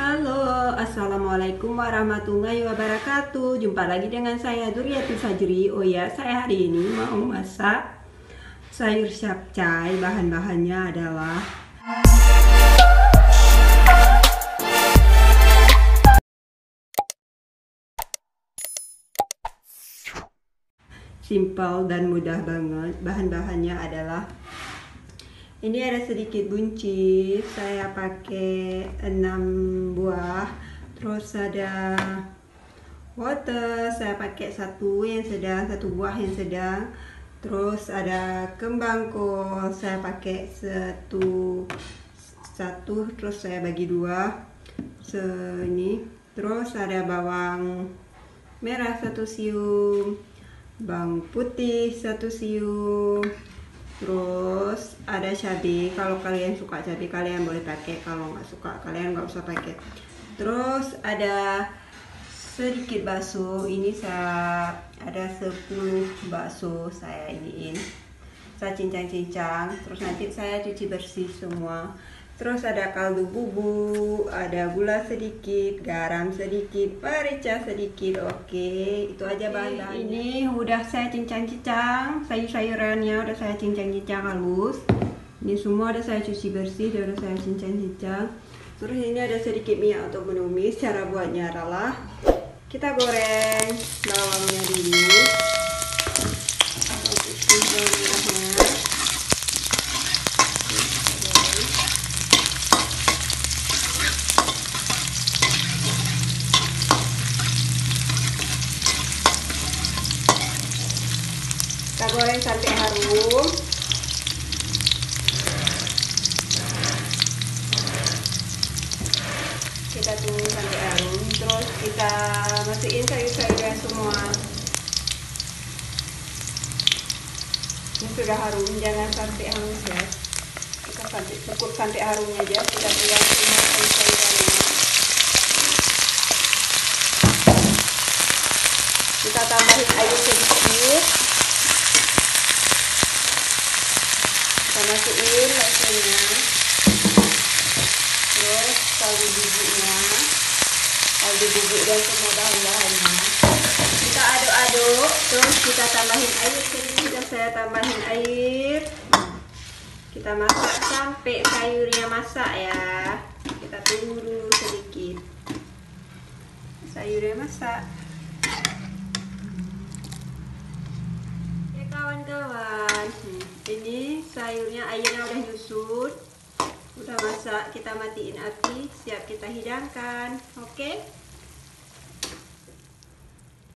Halo, assalamualaikum warahmatullahi wabarakatuh. Jumpa lagi dengan saya Duriati Fajri. Oh ya, saya hari ini mau masak sayur capcay. Bahan-bahannya adalah simpel dan mudah banget. Bahan-bahannya adalah ini ada sedikit buncis, saya pakai 6 buah. Terus ada wortel, saya pakai satu yang sedang, satu buah yang sedang. Terus ada kembang kol, saya pakai satu, terus saya bagi dua. Ini. Terus ada bawang merah 1 siung, bawang putih 1 siung. Terus ada cabai, kalau kalian suka cabai kalian boleh pakai, kalau nggak suka kalian nggak usah pakai. Terus ada sedikit bakso, ini saya ada 10 bakso, saya iniin, saya cincang-cincang, terus nanti saya cuci bersih semua. Terus ada kaldu bubuk, ada gula sedikit, garam sedikit, merica sedikit. Oke, itu aja bahan-bahannya. Ini udah saya cincang-cincang, sayur-sayurannya udah saya cincang-cincang halus. Ini semua udah saya cuci bersih, udah saya cincang-cincang. Terus ini ada sedikit minyak untuk menumis. Cara buatnya adalah kita goreng bawangnya dulu. Kita goreng sampai harum. Kita tunggu sampai harum. Terus kita masukin sayur-sayuran semua. Ini sudah harum, jangan sampai hangus ya. Kita cukup sampai harumnya aja. Kita tuang semua sayur-sayurannya. Kita tambahin air sedikit. Kita masukin lengketnya, terus kaldu bubuk dan semua bahan-bahannya. Kita aduk-aduk, terus kita tambahin air sedikit, dan saya tambahin air. Kita masak sampai sayurnya masak ya. Kita tunggu dulu sedikit sayurnya masak. Kawan-kawan, ini sayurnya airnya udah nyusut, udah masak. Kita matiin api, siap kita hidangkan. Oke.